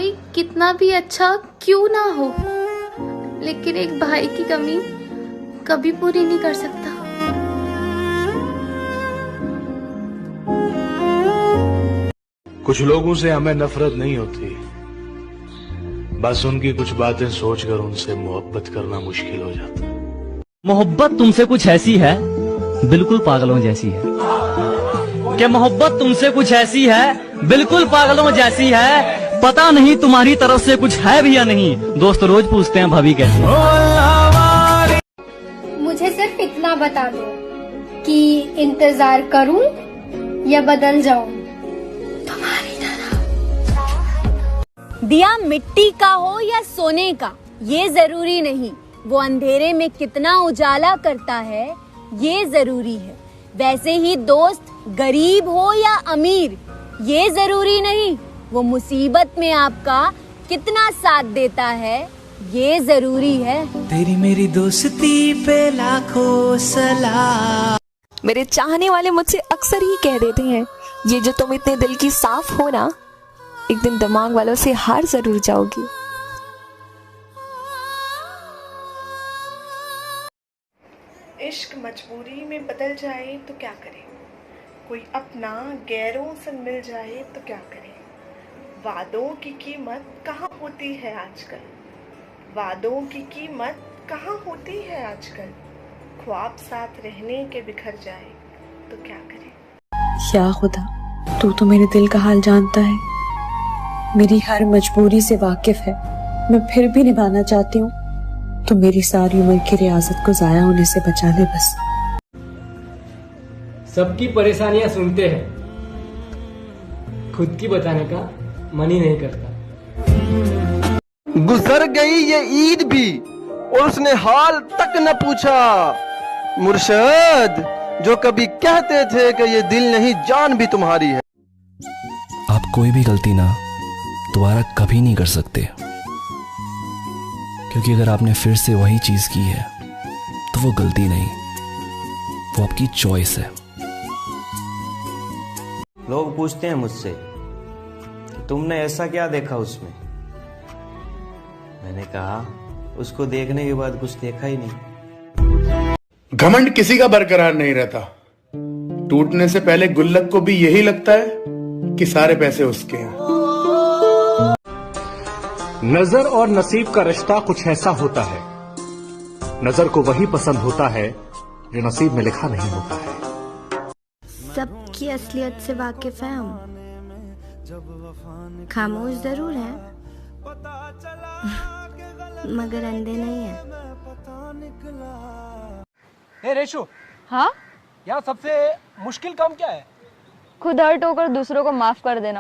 कोई कितना भी अच्छा क्यों ना हो, लेकिन एक भाई की कमी कभी पूरी नहीं कर सकता। कुछ लोगों से हमें नफरत नहीं होती, बस उनकी कुछ बातें सोचकर उनसे मोहब्बत करना मुश्किल हो जाता। मोहब्बत तुमसे कुछ ऐसी है, बिल्कुल पागलों जैसी है। कि मोहब्बत तुमसे कुछ ऐसी है, बिल्कुल पागलों जैसी है। पता नहीं तुम्हारी तरफ से कुछ है भी या नहीं। दोस्त रोज पूछते हैं भाभी कैसी। मुझे सिर्फ इतना बता दो कि इंतजार करूं या बदल जाऊं तुम्हारी तरह। दिया मिट्टी का हो या सोने का, ये जरूरी नहीं। वो अंधेरे में कितना उजाला करता है, ये जरूरी है। वैसे ही दोस्त गरीब हो या अमीर, ये जरूरी नहीं। वो मुसीबत में आपका कितना साथ देता है, ये जरूरी है। तेरी मेरी दोस्ती पे लाखों सलाम। मेरे चाहने वाले मुझसे अक्सर ही कह देते हैं, ये जो तुम इतने दिल की साफ हो ना, एक दिन दिमाग वालों से हार जरूर जाओगी। इश्क मजबूरी में बदल जाए तो क्या करें, कोई अपना गैरों से मिल जाए तो क्या करें। वादों की कीमत कहाँ होती है आजकल, वादों की कीमत कहाँ होती है आजकल। ख्वाब साथ रहने के बिखर जाए तो क्या करें। या खुदा, तू तो मेरे दिल का हाल जानता है, मेरी हर मजबूरी से वाकिफ है। मैं फिर भी निभाना चाहती हूँ, तो मेरी सारी उम्र की रियासत को जाया होने से बचा ले बस। सबकी परेशानियां सुनते हैं, खुद की बताने का मन ही नहीं करता। गुजर गई ये ईद भी और उसने हाल तक न पूछा। मुर्शद, जो कभी कहते थे कि ये दिल नहीं जान भी तुम्हारी है। आप कोई भी गलती ना दोबारा कभी नहीं कर सकते, क्योंकि अगर आपने फिर से वही चीज की है तो वो गलती नहीं, वो आपकी चॉइस है। लोग पूछते हैं मुझसे, तुमने ऐसा क्या देखा उसमें। मैंने कहा, उसको देखने के बाद कुछ देखा ही नहीं। घमंड किसी का बरकरार नहीं रहता। टूटने से पहले गुल्लक को भी यही लगता है कि सारे पैसे उसके हैं। नजर और नसीब का रिश्ता कुछ ऐसा होता है, नजर को वही पसंद होता है जो नसीब में लिखा नहीं होता है। सबकी असलियत से वाकिफ है हम, खामोश जरूर है मगर अंधे नहीं है। हे रेशु। हाँ? यार सबसे मुश्किल काम क्या है? खुद हर्ट होकर दूसरों को माफ कर देना।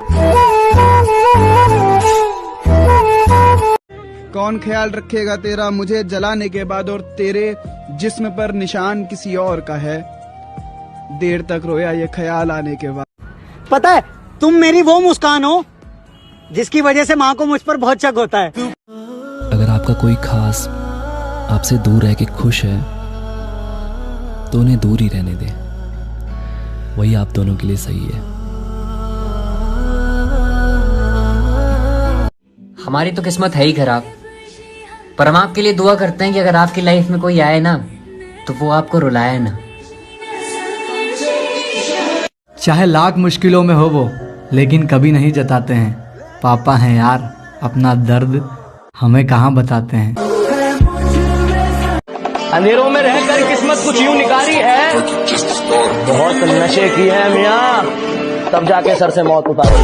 कौन ख्याल रखेगा तेरा मुझे जलाने के बाद, और तेरे जिस्म पर निशान किसी और का है। देर तक रोया ये ख्याल आने के बाद। पता है, तुम मेरी वो मुस्कान हो जिसकी वजह से माँ को मुझ पर बहुत शक होता है। अगर आपका कोई खास आपसे दूर रह के खुश है तो उन्हें दूर ही रहने दें, वही आप दोनों के लिए सही है। हमारी तो किस्मत है ही खराब, पर हम आपके लिए दुआ करते हैं कि अगर आपकी लाइफ में कोई आए ना तो वो आपको रुलाए ना। चाहे लाख मुश्किलों में हो वो, लेकिन कभी नहीं जताते हैं। पापा हैं यार, अपना दर्द हमें कहाँ बताते हैं। अंधेरों में रहकर किस्मत कुछ यूं निकारी है, बहुत नशे की है मियाँ, तब जाके सर से मौत उतारी।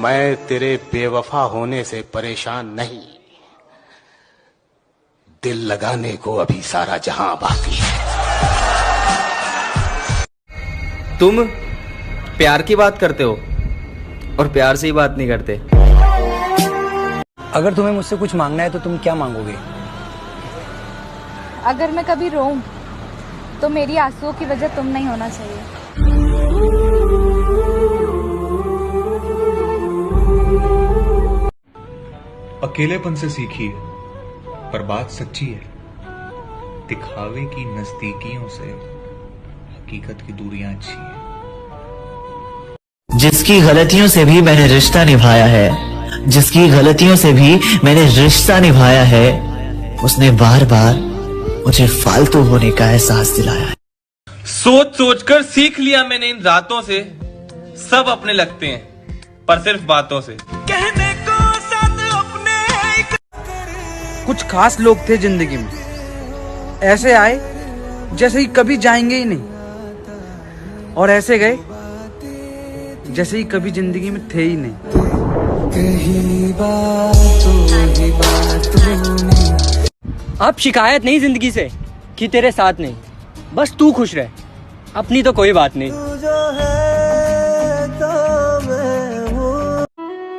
मैं तेरे बेवफा होने से परेशान नहीं, दिल लगाने को अभी सारा जहां बाकी है। तुम प्यार की बात करते हो और प्यार से ही बात नहीं करते। अगर तुम्हें मुझसे कुछ मांगना है तो तुम क्या मांगोगे? अगर मैं कभी रोऊं तो मेरी आंसुओं की वजह तुम नहीं होना चाहिए। अकेलेपन से सीखिए, पर बात सच्ची है। दिखावे की नजदीकियों से हकीकत की दूरियां अच्छी है। जिसकी गलतियों से भी मैंने रिश्ता निभाया है, जिसकी गलतियों से भी मैंने रिश्ता निभाया है, उसने बार बार मुझे फालतू होने का एहसास दिलाया है। सोच सोच कर सीख लिया मैंने इन रातों से, सब अपने लगते हैं पर सिर्फ बातों से। कहने को साथ अपने कुछ खास लोग थे जिंदगी में, ऐसे आए जैसे ही कभी जाएंगे ही नहीं, और ऐसे गए जैसे ही कभी जिंदगी में थे ही नहीं। कहीं अब शिकायत नहीं जिंदगी से कि तेरे साथ नहीं, बस तू खुश रह, अपनी तो कोई बात नहीं।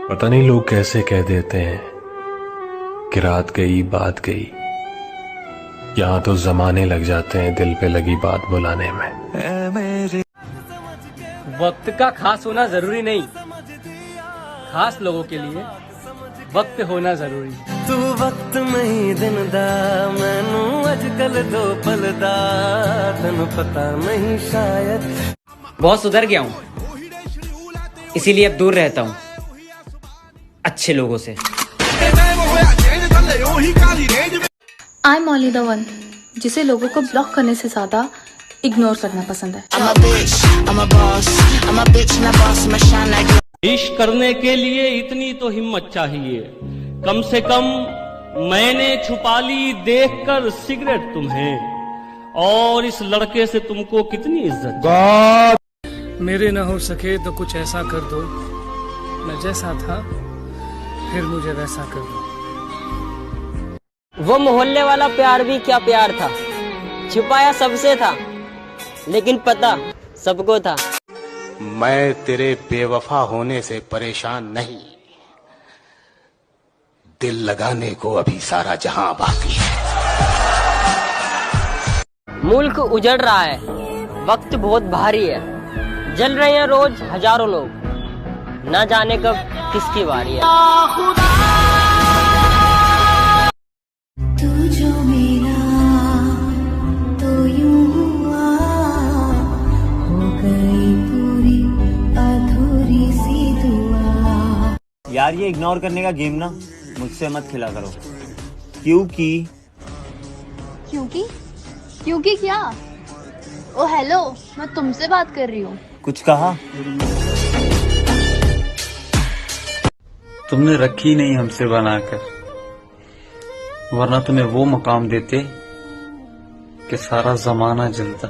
पता नहीं लोग कैसे कह देते हैं कि रात गई बात गई, यहाँ तो जमाने लग जाते हैं दिल पे लगी बात बुलाने में। वक्त का खास होना जरूरी नहीं, खास लोगों के लिए वक्त होना जरूरी। तू वक्त नहीं दिन दा मैनू अजकल दो पल दा तन पता नहीं शायद। बहुत सुधर गया हूँ, इसीलिए अब दूर रहता हूँ अच्छे लोगों से। I am only the one जिसे लोगों को ब्लॉक करने से ज्यादा इग्नोर करना पसंद है। इश्क करने के लिए इतनी तो हिम्मत चाहिए, कम से कम मैंने छुपा ली देखकर सिगरेट तुम्हें, और इस लड़के से तुमको कितनी इज्जत। मेरे ना हो सके तो कुछ ऐसा कर दो, मैं जैसा था फिर मुझे वैसा कर दो। वो मोहल्ले वाला प्यार भी क्या प्यार था, छिपाया सबसे था लेकिन पता सबको था। मैं तेरे बेवफा होने से परेशान नहीं, दिल लगाने को अभी सारा जहां बाकी है। मुल्क उजड़ रहा है, वक्त बहुत भारी है, जल रहे हैं रोज हजारों लोग, ना जाने कब किसकी बारी है। तू जो मेरा तो यूं हुआ, हो गई पूरी अधूरी सी दुआ। यार ये इग्नोर करने का गेम ना मुझसे मत खेला करो, क्योंकि क्या? ओ हेलो, मैं तुमसे बात कर रही हूँ। कुछ कहा? तुमने रखी नहीं हमसे बनाकर, वरना तुम्हें वो मकाम देते कि सारा जमाना जलता।